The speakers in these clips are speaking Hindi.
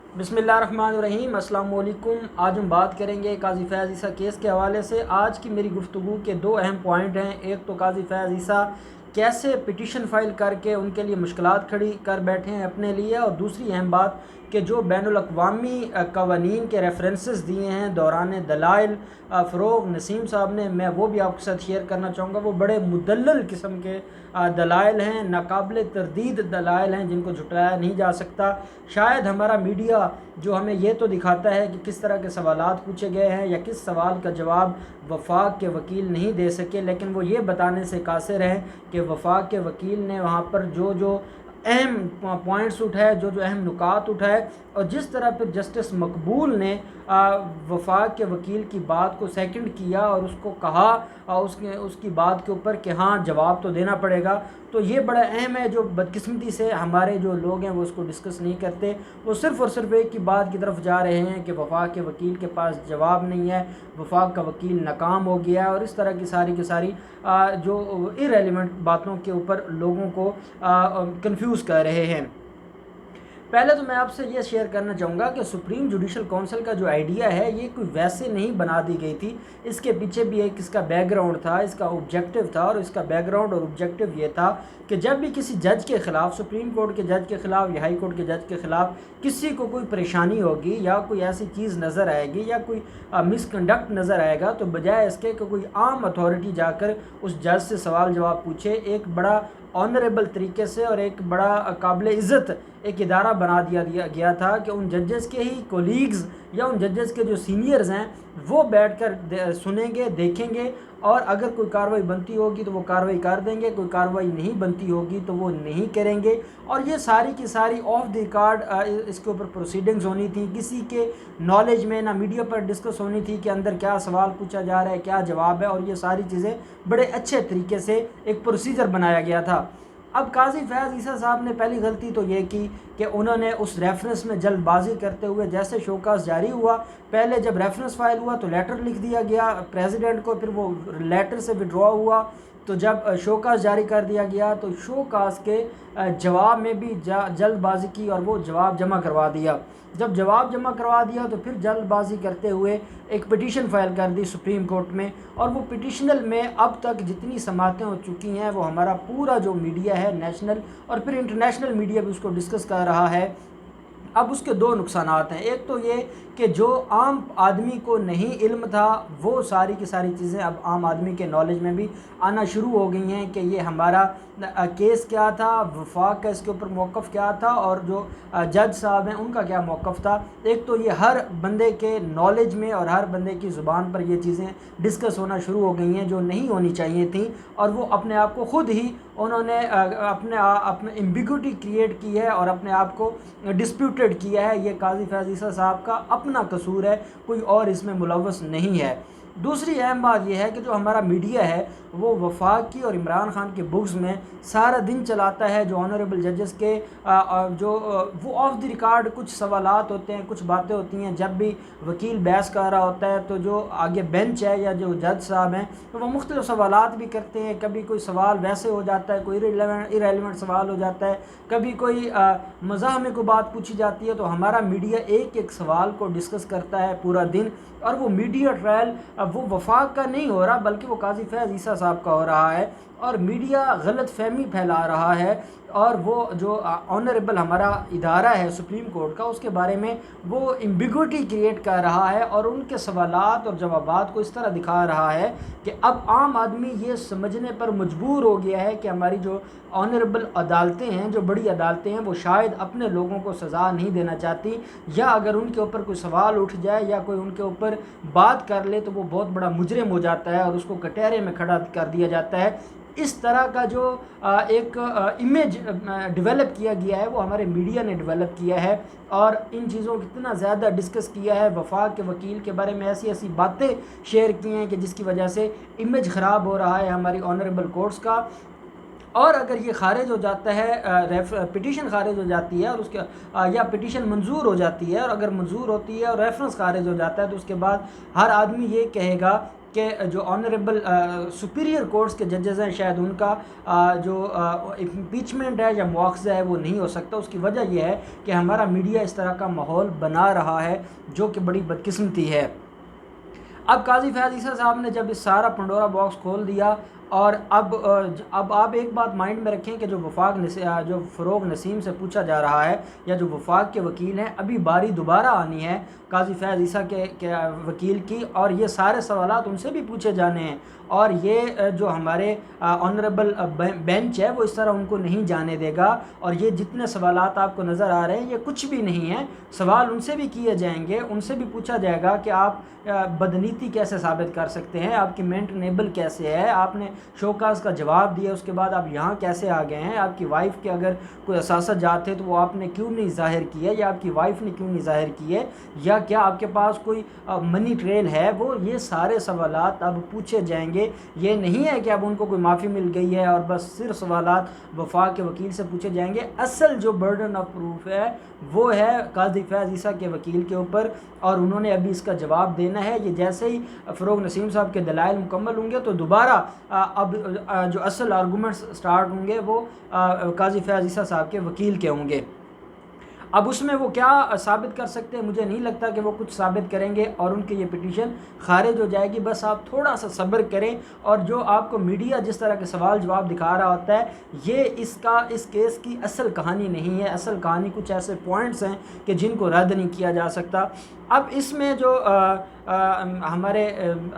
बिस्मिल्लाहिर्रहमानिर्रहीम, अस्सलाम वालेकुम। आज हम बात करेंगे काजी फैज़ ईसा केस के हवाले से। आज की मेरी गुफ्तगू के दो अहम पॉइंट हैं। एक तो काजी फैज़ ईसा कैसे पिटीशन फ़ाइल करके उनके लिए मुश्किलात खड़ी कर बैठे हैं अपने लिए, और दूसरी अहम बात कि जो बैनुल अक़वामी क़वानीन के रेफरेंसेस दिए हैं दौरान दलाइल फ़रोग़ नसीम साहब ने, मैं वो भी आपके साथ शेयर करना चाहूँगा। वो बड़े मुदल्लल किस्म के दलाइल हैं, नाकाबिल तरदीद दलाइल हैं जिनको झुटलाया नहीं जा सकता। शायद हमारा मीडिया जो हमें ये तो दिखाता है कि किस तरह के सवालात पूछे गए हैं या किस सवाल का जवाब वफाक के वकील नहीं दे सके, लेकिन वो ये बताने से कासिर हैं कि वफाक के वकील ने वहाँ पर जो जो अहम पॉइंट्स उठाए, जो जो अहम नुकात उठाए, और जिस तरह फिर जस्टिस मकबूल ने वफाक के वकील की बात को सेकंड किया और उसको कहा उसकी बात के ऊपर कि हाँ जवाब तो देना पड़ेगा, तो ये बड़ा अहम है। जो बदकिस्मती से हमारे जो लोग हैं वो उसको डिस्कस नहीं करते, वो सिर्फ़ और सिर्फ एक की बात की तरफ जा रहे हैं कि वफाक के वकील के पास जवाब नहीं है, वफाक का वकील नाकाम हो गया है, और इस तरह की सारी जो इरेलीवेंट बातों के ऊपर लोगों को कंफ्यूज कर रहे हैं। पहले तो मैं आपसे ये शेयर करना चाहूँगा कि सुप्रीम जुडिशल काउंसिल का जो आइडिया है ये कोई वैसे नहीं बना दी गई थी। इसके पीछे भी एक इसका बैकग्राउंड था, इसका ऑब्जेक्टिव था, और इसका बैकग्राउंड और ऑब्जेक्टिव ये था कि जब भी किसी जज के ख़िलाफ़, सुप्रीम कोर्ट के जज के ख़िलाफ़ या हाई कोर्ट के जज के ख़िलाफ़ किसी को कोई परेशानी होगी या कोई ऐसी चीज़ नज़र आएगी या कोई मिसकंडक्ट नज़र आएगा, तो बजाय इसके कि कोई आम अथॉरिटी जाकर उस जज से सवाल जवाब पूछे, एक बड़ा ऑनरेबल तरीके से और एक बड़ा काबिल इज़्ज़त एक इदारा बना दिया गया था कि उन जजेस के ही कोलीग्स या उन जजेस के जो सीनियर्स हैं वो बैठकर सुनेंगे, देखेंगे, और अगर कोई कार्रवाई बनती होगी तो वो कार्रवाई कर देंगे, कोई कार्रवाई नहीं बनती होगी तो वो नहीं करेंगे। और ये सारी की सारी ऑफ द रिकॉर्ड इसके ऊपर प्रोसीडिंग्स होनी थी, किसी के नॉलेज में ना मीडिया पर डिस्कस होनी थी कि अंदर क्या सवाल पूछा जा रहा है, क्या जवाब है, और ये सारी चीज़ें बड़े अच्छे तरीके से एक प्रोसीजर बनाया गया था। अब काजी फैज़ ईसा साहब ने पहली गलती तो ये की कि उन्होंने उस रेफरेंस में जल्दबाजी करते हुए, जैसे शोकास जारी हुआ, पहले जब रेफरेंस फाइल हुआ तो लेटर लिख दिया गया प्रेसिडेंट को, फिर वो लेटर से विड्रॉ हुआ, तो जब शोकास जारी कर दिया गया तो शोकास के जवाब में भी जल्दबाजी की और वो जवाब जमा करवा दिया। जब जवाब जमा करवा दिया तो फिर जल्दबाजी करते हुए एक पिटीशन फ़ाइल कर दी सुप्रीम कोर्ट में, और वो पिटीशनल में अब तक जितनी समातें हो चुकी हैं वो हमारा पूरा जो मीडिया है, नेशनल और फिर इंटरनेशनल मीडिया भी उसको डिस्कस कर रहा है। अब उसके दो नुकसानात हैं। एक तो ये कि जो आम आदमी को नहीं इल्म था वो सारी की सारी चीज़ें अब आम आदमी के नॉलेज में भी आना शुरू हो गई हैं कि ये हमारा केस क्या था, वफाक का इसके ऊपर मौक़िफ़ क्या था, और जो जज साहब हैं उनका क्या मौक़िफ़ था। एक तो ये हर बंदे के नॉलेज में और हर बंदे की ज़ुबान पर ये चीज़ें डिस्कस होना शुरू हो गई हैं जो नहीं होनी चाहिए थी, और वो अपने आप को ख़ुद ही उन्होंने अपने एम्बिग्युइटी क्रिएट की है और अपने आप को डिस्प्यूटेड किया है। ये काजी फैज़ ईसा साहब का अपना कसूर है, कोई और इसमें मुलव्वस नहीं है। दूसरी अहम बात यह है कि जो हमारा मीडिया है वो वफाक की और इमरान खान के बुक्स में सारा दिन चलाता है जो ऑनरेबल जजेस के वो ऑफ द रिकॉर्ड कुछ सवालात होते हैं, कुछ बातें होती हैं। जब भी वकील बहस कर रहा होता है तो जो आगे बेंच है या जो जज साहब हैं तो वो मुख्तलिफ सवालात भी करते हैं। कभी कोई सवाल वैसे हो जाता है, कोई इरेलीवेंट सवाल हो जाता है, कभी कोई मज़ाह में कोई बात पूछी जाती है, तो हमारा मीडिया एक एक सवाल को डिस्कस करता है पूरा दिन। और वो मीडिया ट्रायल वो वफाक का नहीं हो रहा बल्कि वो काजी फैज़ ईसा साहब का हो रहा है, और मीडिया गलत फहमी फैला रहा है, और वो जो ऑनरेबल हमारा इदारा है सुप्रीम कोर्ट का उसके बारे में वो एम्बिग्युइटी क्रिएट कर रहा है और उनके सवालात और जवाबात को इस तरह दिखा रहा है कि अब आम आदमी ये समझने पर मजबूर हो गया है कि हमारी जो ऑनरेबल अदालतें हैं, जो बड़ी अदालतें हैं, वो शायद अपने लोगों को सज़ा नहीं देना चाहती, या अगर उनके ऊपर कोई सवाल उठ जाए या कोई उनके ऊपर बात कर ले तो वो बहुत बड़ा मुजरिम हो जाता है और उसको कटहरे में खड़ा कर दिया जाता है। इस तरह का जो एक इमेज डेवलप किया गया है वो हमारे मीडिया ने डेवलप किया है, और इन चीज़ों को इतना ज़्यादा डिस्कस किया है, वफाक के वकील के बारे में ऐसी ऐसी बातें शेयर की हैं कि जिसकी वजह से इमेज ख़राब हो रहा है हमारी ऑनरेबल कोर्ट्स का। और अगर ये खारिज हो जाता है, पिटीशन खारिज हो जाती है और उसके या पिटीशन मंजूर हो जाती है, और अगर मंजूर होती है और रेफरेंस खारिज हो जाता है तो उसके बाद हर आदमी ये कहेगा कि जो ऑनरेबल सुपीरियर कोर्ट्स के जजेस हैं शायद उनका जो इम्पीचमेंट है या मुआवजा है वो नहीं हो सकता। उसकी वजह यह है कि हमारा मीडिया इस तरह का माहौल बना रहा है जो कि बड़ी बदकिस्मती है। अब काजी फैज़ ईसा साहब ने जब इस सारा पंडोरा बॉक्स खोल दिया और अब आप एक बात माइंड में रखें कि जो जो फ़रोग नसीम से पूछा जा रहा है या जो वफाक के वकील हैं, अभी बारी दोबारा आनी है काजी फैज़ ईसा के वकील की, और ये सारे सवालात उनसे भी पूछे जाने हैं। और ये जो हमारे ऑनरेबल बेंच है वो इस तरह उनको नहीं जाने देगा। और ये जितने सवालात आपको नज़र आ रहे हैं ये कुछ भी नहीं है, सवाल उनसे भी किए जाएंगे, उनसे भी पूछा जाएगा कि आप बदनीति कैसे साबित कर सकते हैं, आपकी मेंटेनेबल कैसे है, आपने शोकास का जवाब दिया उसके बाद आप यहाँ कैसे आ गए हैं, आपकी वाइफ के अगर कोई असासा जात थे तो वो आपने क्यों नहीं ज़ाहिर किया, या आपकी वाइफ ने क्यों नहीं ज़ाहिर किए, या क्या आपके पास कोई मनी ट्रेल है, वो ये सारे सवालात अब पूछे जाएंगे। ये नहीं है कि अब उनको कोई माफ़ी मिल गई है और बस सिर्फ सवालात वफाक के वकील से पूछे जाएंगे। असल जो बर्डन ऑफ प्रूफ है वो है काजी फैज़ ईसा के वकील के ऊपर, और उन्होंने अभी इसका जवाब देना है। ये जैसे ही फ़रोग नसीम साहब के दलाइल मुकम्मल होंगे तो दोबारा अब जो असल आर्गूमेंट्स स्टार्ट होंगे वो काजी फैज़ ईसा साहब के वकील के होंगे। अब उसमें वो क्या साबित कर सकते हैं, मुझे नहीं लगता कि वो कुछ साबित करेंगे और उनकी ये पिटीशन खारिज हो जाएगी। बस आप थोड़ा सा सब्र करें, और जो आपको मीडिया जिस तरह के सवाल जवाब दिखा रहा होता है ये इस केस की असल कहानी नहीं है। असल कहानी कुछ ऐसे पॉइंट्स हैं कि जिनको रद्द नहीं किया जा सकता। अब इसमें जो हमारे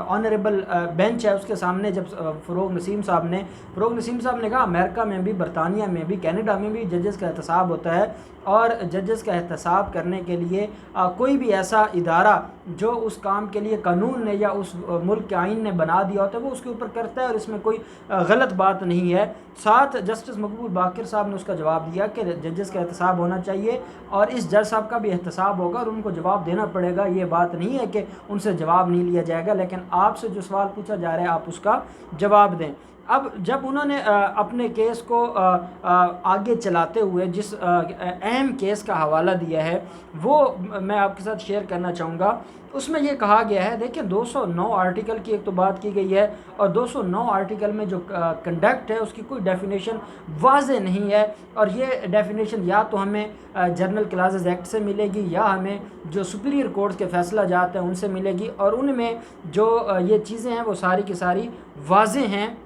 ऑनरेबल बेंच है उसके सामने जब फ़रोग नसीम साहब ने कहा अमेरिका में भी, बरतानिया में भी, कनाडा में भी जजेस का एहतसाब होता है, और जजेस का एहतसाब करने के लिए कोई भी ऐसा इदारा जो उस काम के लिए कानून ने या उस मुल्क के आइन ने बना दिया होता है वो उसके ऊपर करता है, और इसमें कोई गलत बात नहीं है। साथ जस्टिस मकबूल बाकिर साहब ने उसका जवाब दिया कि जजेस का एहतसाब होना चाहिए, और इस जज साहब का भी एहतसाब होगा और उनको जवाब देना पड़ेगा। ये बात नहीं है कि उनसे जवाब नहीं लिया जाएगा, लेकिन आपसे जो सवाल पूछा जा रहा है आप उसका जवाब दें। अब जब उन्होंने अपने केस को आगे चलाते हुए जिस अहम केस का हवाला दिया है वो मैं आपके साथ शेयर करना चाहूँगा। उसमें ये कहा गया है, देखिए 209 आर्टिकल की एक तो बात की गई है, और 209 आर्टिकल में जो कंडक्ट है उसकी कोई डेफिनेशन वाज़े नहीं है, और ये डेफिनेशन या तो हमें जनरल क्लासेस एक्ट से मिलेगी या हमें जो सुपीरियर कोर्ट्स के फैसला जाते हैं उनसे मिलेगी, और उनमें जो ये चीज़ें हैं वो सारी की सारी वाज़े हैं।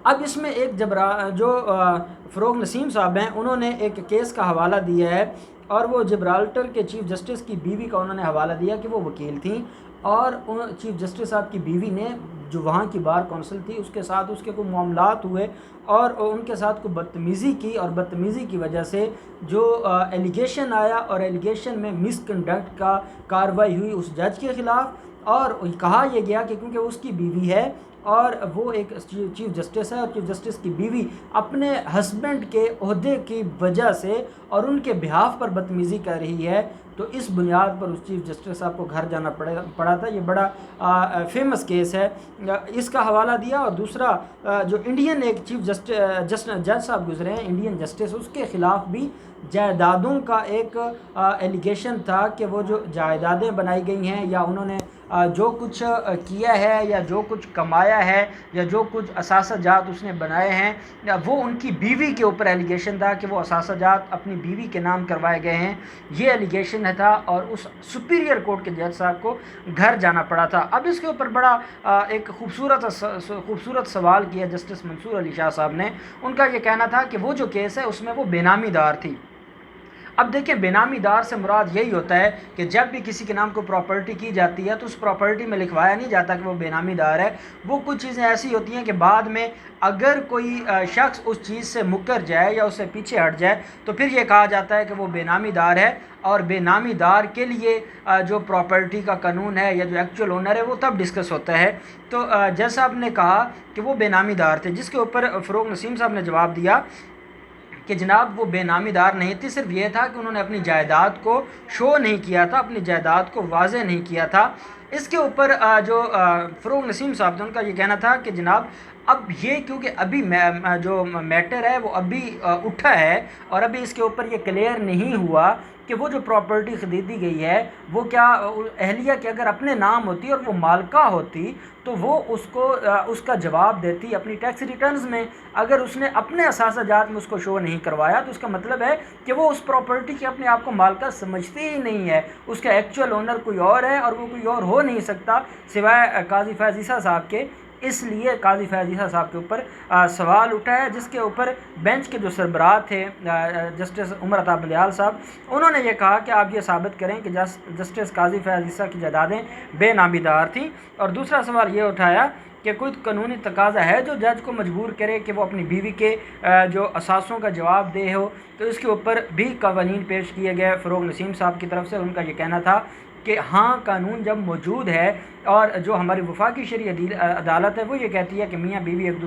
अब इसमें एक जो फ़रोग नसीम साहब हैं उन्होंने एक केस का हवाला दिया है, और वो जिब्राल्टर के चीफ़ जस्टिस की बीवी का उन्होंने हवाला दिया कि वो वकील थी, और उन चीफ़ जस्टिस साहब की बीवी ने जो वहाँ की बार कौंसिल थी उसके साथ उसके कोई मामलात हुए और उनके साथ कोई बदतमीज़ी की, और बदतमीज़ी की वजह से जो एलिगेशन आया और एलिगेशन में मिसकंडक्ट का कार्रवाई हुई उस जज के ख़िलाफ़, और कहा यह गया कि क्योंकि उसकी बीवी है और वो एक चीफ़ जस्टिस है, और चीफ़ जस्टिस की बीवी अपने हस्बैंड के ओहदे की वजह से और उनके बिहाफ पर बदतमीज़ी कर रही है, तो इस बुनियाद पर उस चीफ़ जस्टिस साहब को घर जाना पड़ा था। ये बड़ा फेमस केस है, इसका हवाला दिया। और दूसरा जो इंडियन एक चीफ़ जज साहब गुजरे हैं इंडियन जस्टिस, उसके ख़िलाफ़ भी जायदादों का एक एलिगेशन था कि वो जो जायदादें बनाई गई हैं या उन्होंने जो कुछ किया है या जो कुछ कमाया है या जो कुछ असासाजात उसने बनाए हैं वो उनकी बीवी के ऊपर एलिगेशन था कि वो असासाजात अपनी बीवी के नाम करवाए गए हैं, ये एलिगेशन था, और उस सुपीरियर कोर्ट के जज साहब को घर जाना पड़ा था। अब इसके ऊपर बड़ा एक खूबसूरत सवाल किया जस्टिस मंसूर अली शाह साहब ने। उनका ये कहना था कि वो जो केस है उसमें वो बेनामीदार थी। अब देखिए बेनामीदार से मुराद यही होता है कि जब भी किसी के नाम को प्रॉपर्टी की जाती है तो उस प्रॉपर्टी में लिखवाया नहीं जाता कि वो बेनामीदार है। वो कुछ चीज़ें ऐसी होती हैं कि बाद में अगर कोई शख्स उस चीज़ से मुकर जाए या उससे पीछे हट जाए तो फिर ये कहा जाता है कि वो बेनामीदार है, और बेनामीदार के लिए जो प्रॉपर्टी का कानून है या जो एक्चुअल ओनर है वो तब डिस्कस होता है। तो जज साहब ने कहा कि वो बेनामीदार थे, जिसके ऊपर फ़रोग नसीम साहब ने जवाब दिया कि जनाब वो बेनामीदार नहीं थी, सिर्फ ये था कि उन्होंने अपनी जायदाद को शो नहीं किया था, अपनी जायदाद को वाज़े नहीं किया था। इसके ऊपर जो फ़रोग नसीम साहब थे उनका ये कहना था कि जनाब अब ये क्योंकि अभी जो मैटर है वो अभी उठा है और अभी इसके ऊपर ये क्लियर नहीं हुआ कि वो जो प्रॉपर्टी ख़रीदी गई है वो क्या अहलिया के अगर अपने नाम होती और वो मालका होती तो वो उसको उसका जवाब देती अपनी टैक्स रिटर्न्स में। अगर उसने अपने असासाजात में उसको शो नहीं करवाया तो उसका मतलब है कि वो उस प्रॉपर्टी के अपने आप को मालका समझती ही नहीं है, उसका एक्चुअल ओनर कोई और है और वो कोई और हो नहीं सकता सिवाय काजी फैज़ ईसा साहब के। इसलिए काजी फैज़ ईसा साहब के ऊपर सवाल उठा है, जिसके ऊपर बेंच के जो सरबराह थे जस्टिस उमर अता बंदयाल साहब, उन्होंने ये कहा कि आप ये साबित करें कि जस्टिस काजी फैज़ ईसा की जायदादें बेनामीदार थीं। और दूसरा सवाल ये उठाया कि कोई कानूनी तकाजा है जो जज को मजबूर करे कि वो अपनी बीवी के जो असासों का जवाब दे हो। तो इसके ऊपर भी कवानीन पेश किए गए फ़रोग नसीम साहब की तरफ से। उनका ये कहना था कि हाँ, कानून जब मौजूद है और जो हमारी वफाकी शरई अदालत है वो ये कहती है कि मियाँ बीवी एक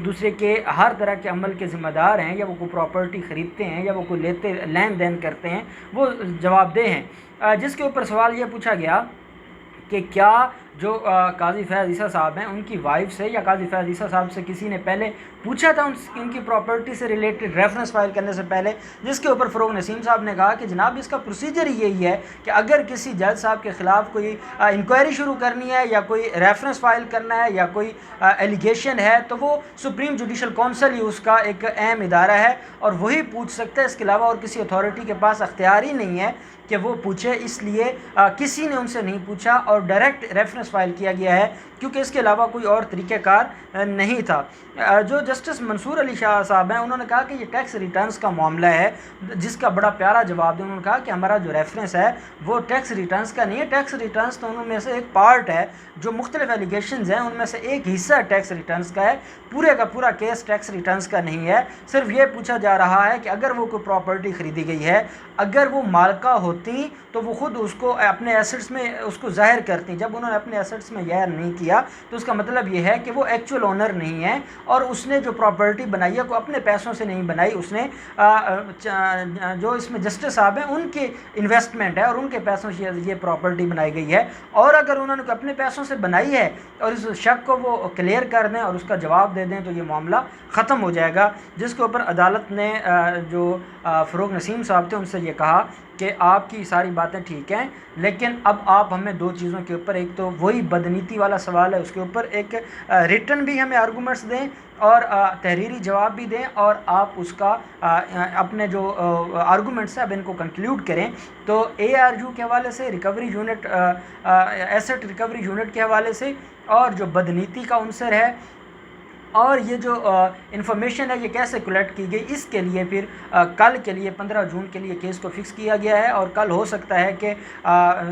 दूसरे के हर तरह के अमल के ज़िम्मेदार हैं, या वो कोई प्रॉपर्टी ख़रीदते हैं या वो कोई लेन देन करते हैं, वो जवाबदेह हैं। जिसके ऊपर सवाल ये पूछा गया कि क्या जो काजी फैज़ ईसा साहब हैं उनकी वाइफ से या काजी फैज़ ईसा साहब से किसी ने पहले पूछा था उनकी प्रॉपर्टी से रिलेटेड रेफरेंस फाइल करने से पहले। जिसके ऊपर फ़रोग नसीम साहब ने कहा कि जनाब इसका प्रोसीजर ही यही है कि अगर किसी जज साहब के ख़िलाफ़ कोई इंक्वायरी शुरू करनी है या कोई रेफरेंस फाइल करना है या कोई एलिगेशन है तो वो सुप्रीम जुडिशल काउंसिल ही उसका एक अहम इदारा है और वही पूछ सकता है। इसके अलावा और किसी अथॉरिटी के पास अख्तियार ही नहीं है कि वो पूछे, इसलिए किसी ने उनसे नहीं पूछा और डायरेक्ट रेफरेंस फाइल किया गया है क्योंकि इसके अलावा कोई और तरीक़ेकार नहीं था। जो जस्टिस मंसूर अली शाह साहब हैं उन्होंने कहा कि ये टैक्स रिटर्न्स का मामला है, जिसका बड़ा प्यारा जवाब दिया। उन्होंने कहा कि हमारा जो रेफरेंस है वो टैक्स रिटर्न्स का नहीं है, टैक्स रिटर्न्स तो उनमें से एक पार्ट है, जो मुख्तलिफ एलिगेशंस हैं उनमें से एक हिस्सा टैक्स रिटर्न्स का है, पूरे का पूरा केस टैक्स रिटर्न्स का नहीं है। सिर्फ ये पूछा जा रहा है कि अगर वो कोई प्रॉपर्टी ख़रीदी गई है, अगर वो मालका होती तो वो ख़ुद उसको अपने एसेट्स में उसको ज़ाहिर करती। जब उन्होंने अपने एसेट्स में ज़ाहिर नहीं किया तो उसका मतलब ये है कि वो एक्चुअल ओनर नहीं है और उसने जो प्रॉपर्टी बनाई है को अपने पैसों से नहीं बनाई, उसने जो इसमें जस्टिस साहब हैं उनके इन्वेस्टमेंट है और उनके पैसों से ये प्रॉपर्टी बनाई गई है। और अगर उन्होंने अपने पैसों से बनाई है और इस शक को वो क्लियर कर दें और उसका जवाब दे दें तो ये मामला ख़त्म हो जाएगा। जिसके ऊपर अदालत ने जो फ़रोग नसीम साहब थे उनसे ये कहा कि आपकी सारी बातें ठीक हैं, लेकिन अब आप हमें दो चीज़ों के ऊपर, एक तो वही बदनीति वाला सवाल है उसके ऊपर एक रिटर्न भी हमें आर्गूमेंट्स दें और तहरीरी जवाब भी दें और आप उसका अपने जो आर्गूमेंट्स हैं अब इनको कंक्लूड करें। तो ARU के हवाले से, recovery unit asset recovery unit के हवाले से, और जो बदनीति का उनसर है और ये जो इन्फॉर्मेशन है ये कैसे कलेक्ट की गई, इसके लिए फिर कल के लिए 15 जून के लिए केस को फिक्स किया गया है। और कल हो सकता है कि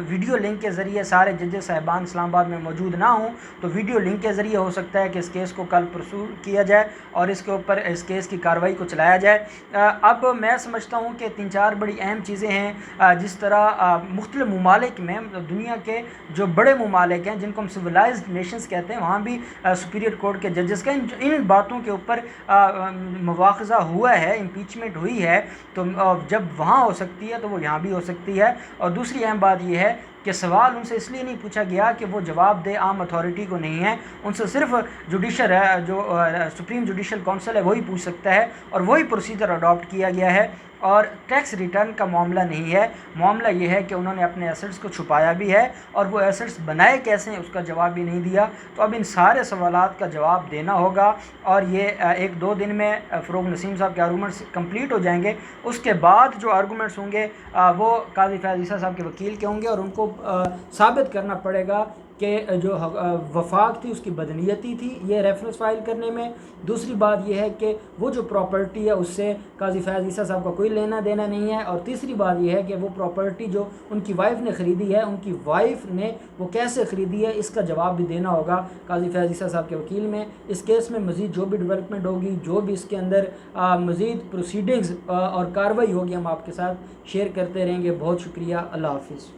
वीडियो लिंक के ज़रिए सारे जजेस साहिबान इस्लामाबाद में मौजूद ना हों, तो वीडियो लिंक के ज़रिए हो सकता है कि इस केस को कल परसू किया जाए और इसके ऊपर इस केस की कार्रवाई को चलाया जाए। अब मैं समझता हूँ कि 3-4 बड़ी अहम चीज़ें हैं। जिस तरह मुख्तलिफ ममालिक में, दुनिया के जो बड़े ममालिक हैं जिनको हम सिविलाइज्ड नेशंस कहते हैं, वहाँ भी सुपीरियर कोर्ट के जजेस का इन बातों के ऊपर मुवाख़ज़ा हुआ है, इम्पीचमेंट हुई है, तो जब वहाँ हो सकती है तो वो यहाँ भी हो सकती है। और दूसरी अहम बात यह है कि सवाल उनसे इसलिए नहीं पूछा गया कि वो जवाब दे आम अथॉरिटी को नहीं है, उनसे सिर्फ जुडिशल है, जो सुप्रीम जुडिशल काउंसिल है वही पूछ सकता है और वही प्रोसीजर अडॉप्ट किया गया है। और टैक्स रिटर्न का मामला नहीं है, मामला ये है कि उन्होंने अपने एसेट्स को छुपाया भी है और वो एसेट्स बनाए कैसे हैं उसका जवाब भी नहीं दिया। तो अब इन सारे सवालात का जवाब देना होगा और ये 1-2 दिन में फ़रोग नसीम साहब के आर्गूमेंट्स कंप्लीट हो जाएंगे। उसके बाद जो आर्गूमेंट्स होंगे वो काजी फैज़ ईसा साहब के वकील के होंगे और उनको साबित करना पड़ेगा कि जो वफाक थी उसकी बदनीयती थी ये रेफरेंस फाइल करने में। दूसरी बात यह है कि वो जो प्रॉपर्टी है उससे काजी फैज़ ईसा साहब का कोई लेना देना नहीं है। और तीसरी बात यह है कि वो प्रॉपर्टी जो उनकी वाइफ ने ख़रीदी है, उनकी वाइफ ने वो कैसे ख़रीदी है, इसका जवाब भी देना होगा काजी फैज़ ईसा साहब के वकील में। इस केस में मज़ीद जो भी डेवलपमेंट होगी, जो भी इसके अंदर मज़ीद प्रोसीडिंग्स और कार्रवाई होगी, हम आपके साथ शेयर करते रहेंगे। बहुत शुक्रिया। अल्लाह हाफ़िज़।